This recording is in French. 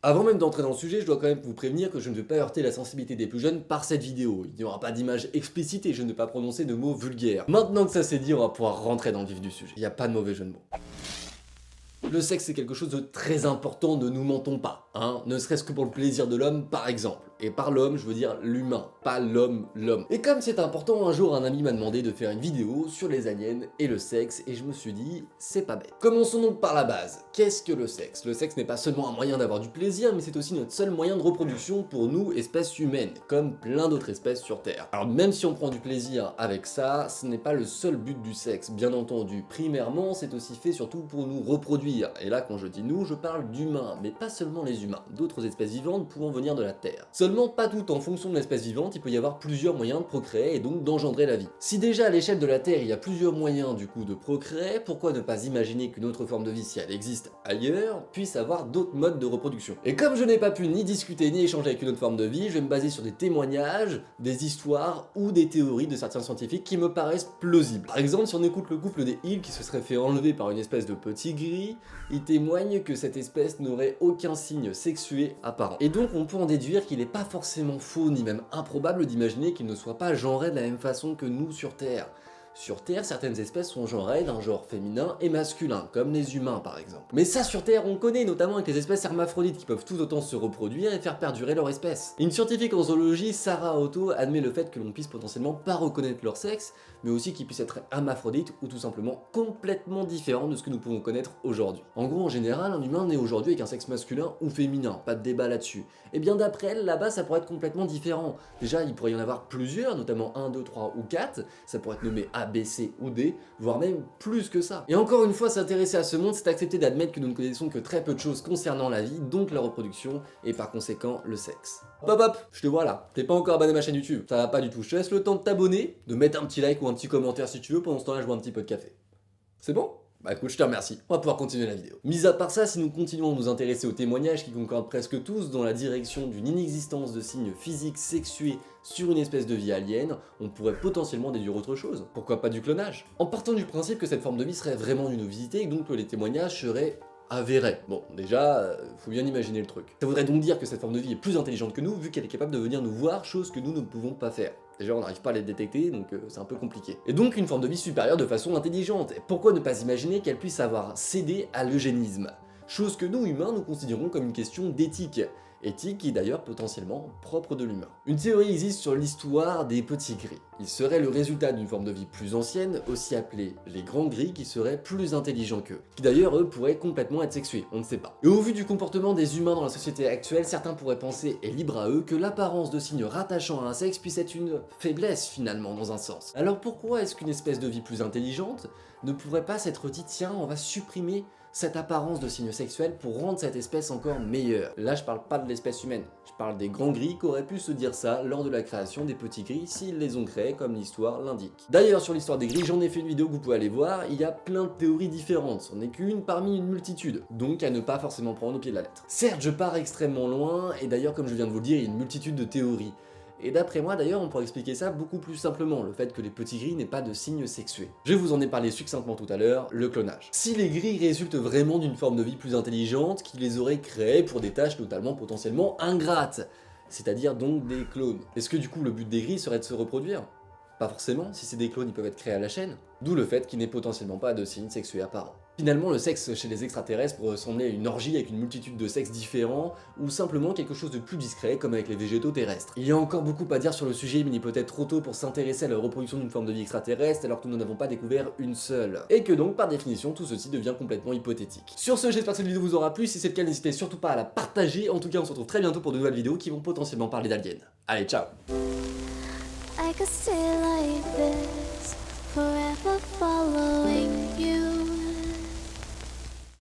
Avant même d'entrer dans le sujet, je dois quand même vous prévenir que je ne vais pas heurter la sensibilité des plus jeunes par cette vidéo. Il n'y aura pas d'image explicite et je ne vais pas prononcer de mots vulgaires. Maintenant que ça c'est dit, on va pouvoir rentrer dans le vif du sujet. Il n'y a pas de mauvais jeu de mots. Le sexe c'est quelque chose de très important, ne nous mentons pas, hein, ne serait-ce que pour le plaisir de l'homme par exemple. Et par l'homme, je veux dire l'humain, pas l'homme. Et comme c'est important, un jour un ami m'a demandé de faire une vidéo sur les aliens et le sexe, et je me suis dit, c'est pas bête. Commençons donc par la base. Qu'est-ce que le sexe? Le sexe n'est pas seulement un moyen d'avoir du plaisir, mais c'est aussi notre seul moyen de reproduction pour nous, espèces humaines, comme plein d'autres espèces sur Terre. Alors même si on prend du plaisir avec ça, ce n'est pas le seul but du sexe, bien entendu. Primairement, c'est aussi fait surtout pour nous reproduire. Et là, quand je dis nous, je parle d'humains, mais pas seulement les humains, d'autres espèces vivantes pouvant venir de la Terre. Seulement, pas tout en fonction de l'espèce vivante, il peut y avoir plusieurs moyens de procréer et donc d'engendrer la vie. Si déjà à l'échelle de la Terre, il y a plusieurs moyens du coup de procréer, pourquoi ne pas imaginer qu'une autre forme de vie, si elle existe ailleurs, puisse avoir d'autres modes de reproduction? Et comme je n'ai pas pu ni discuter ni échanger avec une autre forme de vie, je vais me baser sur des témoignages, des histoires ou des théories de certains scientifiques qui me paraissent plausibles. Par exemple, si on écoute le couple des Hill qui se serait fait enlever par une espèce de petit gris, il témoigne que cette espèce n'aurait aucun signe sexué apparent. Et donc on peut en déduire qu'il n'est pas forcément faux ni même improbable d'imaginer qu'il ne soit pas genré de la même façon que nous sur Terre. Sur Terre, certaines espèces sont genrées d'un genre féminin et masculin, comme les humains par exemple. Mais ça sur Terre on connaît, notamment avec les espèces hermaphrodites qui peuvent tout autant se reproduire et faire perdurer leur espèce. Une scientifique en zoologie, Sarah Otto, admet le fait que l'on puisse potentiellement pas reconnaître leur sexe, mais aussi qu'ils puissent être hermaphrodites ou tout simplement complètement différents de ce que nous pouvons connaître aujourd'hui. En gros, en général, un humain naît aujourd'hui avec un sexe masculin ou féminin, pas de débat là-dessus. Et bien d'après elle, là-bas ça pourrait être complètement différent. Déjà, il pourrait y en avoir plusieurs, notamment 1, 2, 3 ou 4, ça pourrait être nommé A, B, C ou D, voire même plus que ça. Et encore une fois, s'intéresser à ce monde, c'est accepter d'admettre que nous ne connaissons que très peu de choses concernant la vie, donc la reproduction, et par conséquent le sexe. Hop hop, je te vois là, t'es pas encore abonné à ma chaîne YouTube, ça va pas du tout, je te laisse le temps de t'abonner, de mettre un petit like ou un petit commentaire si tu veux, pendant ce temps là je bois un petit peu de café. C'est bon? Bah écoute, je te remercie, on va pouvoir continuer la vidéo. Mis à part ça, si nous continuons à nous intéresser aux témoignages qui concordent presque tous dans la direction d'une inexistence de signes physiques sexués sur une espèce de vie alien, on pourrait potentiellement déduire autre chose. Pourquoi pas du clonage? En partant du principe que cette forme de vie serait vraiment d'une novité et donc que les témoignages seraient avérés. Bon, déjà, faut bien imaginer le truc. Ça voudrait donc dire que cette forme de vie est plus intelligente que nous, vu qu'elle est capable de venir nous voir, chose que nous ne pouvons pas faire. Déjà, on n'arrive pas à les détecter, donc c'est un peu compliqué. Et donc, une forme de vie supérieure de façon intelligente. Et pourquoi ne pas imaginer qu'elle puisse avoir cédé à l'eugénisme? Chose que nous, humains, nous considérons comme une question d'éthique. Éthique qui est d'ailleurs potentiellement propre de l'humain. Une théorie existe sur l'histoire des petits gris. Ils seraient le résultat d'une forme de vie plus ancienne, aussi appelée les grands gris, qui seraient plus intelligents qu'eux. Qui d'ailleurs, eux, pourraient complètement être sexués, on ne sait pas. Et au vu du comportement des humains dans la société actuelle, certains pourraient penser, et libre à eux, que l'apparence de signes rattachant à un sexe puisse être une faiblesse finalement, dans un sens. Alors pourquoi est-ce qu'une espèce de vie plus intelligente ne pourrait pas s'être dit, tiens, on va supprimer cette apparence de signe sexuel pour rendre cette espèce encore meilleure? Là, je parle pas de l'espèce humaine, je parle des grands gris qui auraient pu se dire ça lors de la création des petits gris s'ils les ont créés comme l'histoire l'indique. D'ailleurs, sur l'histoire des gris, j'en ai fait une vidéo que vous pouvez aller voir, il y a plein de théories différentes, c'en est qu'une parmi une multitude, donc à ne pas forcément prendre au pied de la lettre. Certes, je pars extrêmement loin, et d'ailleurs, comme je viens de vous le dire, il y a une multitude de théories. Et d'après moi d'ailleurs, on pourrait expliquer ça beaucoup plus simplement, le fait que les petits gris n'aient pas de signes sexués. Je vous en ai parlé succinctement tout à l'heure, le clonage. Si les gris résultent vraiment d'une forme de vie plus intelligente, qui les aurait créés pour des tâches notamment potentiellement ingrates, c'est-à-dire donc des clones. Est-ce que du coup le but des gris serait de se reproduire? Pas forcément, si c'est des clones ils peuvent être créés à la chaîne. D'où le fait qu'il n'ait potentiellement pas de signes sexués apparents. Finalement, le sexe chez les extraterrestres pourrait ressembler à une orgie avec une multitude de sexes différents, ou simplement quelque chose de plus discret comme avec les végétaux terrestres. Il y a encore beaucoup à dire sur le sujet, mais il est peut-être trop tôt pour s'intéresser à la reproduction d'une forme de vie extraterrestre alors que nous n'en avons pas découvert une seule. Et que donc, par définition, tout ceci devient complètement hypothétique. Sur ce, j'espère que cette vidéo vous aura plu, si c'est le cas, n'hésitez surtout pas à la partager. En tout cas, on se retrouve très bientôt pour de nouvelles vidéos qui vont potentiellement parler d'aliens. Allez, ciao! I could stay like this, forever following you.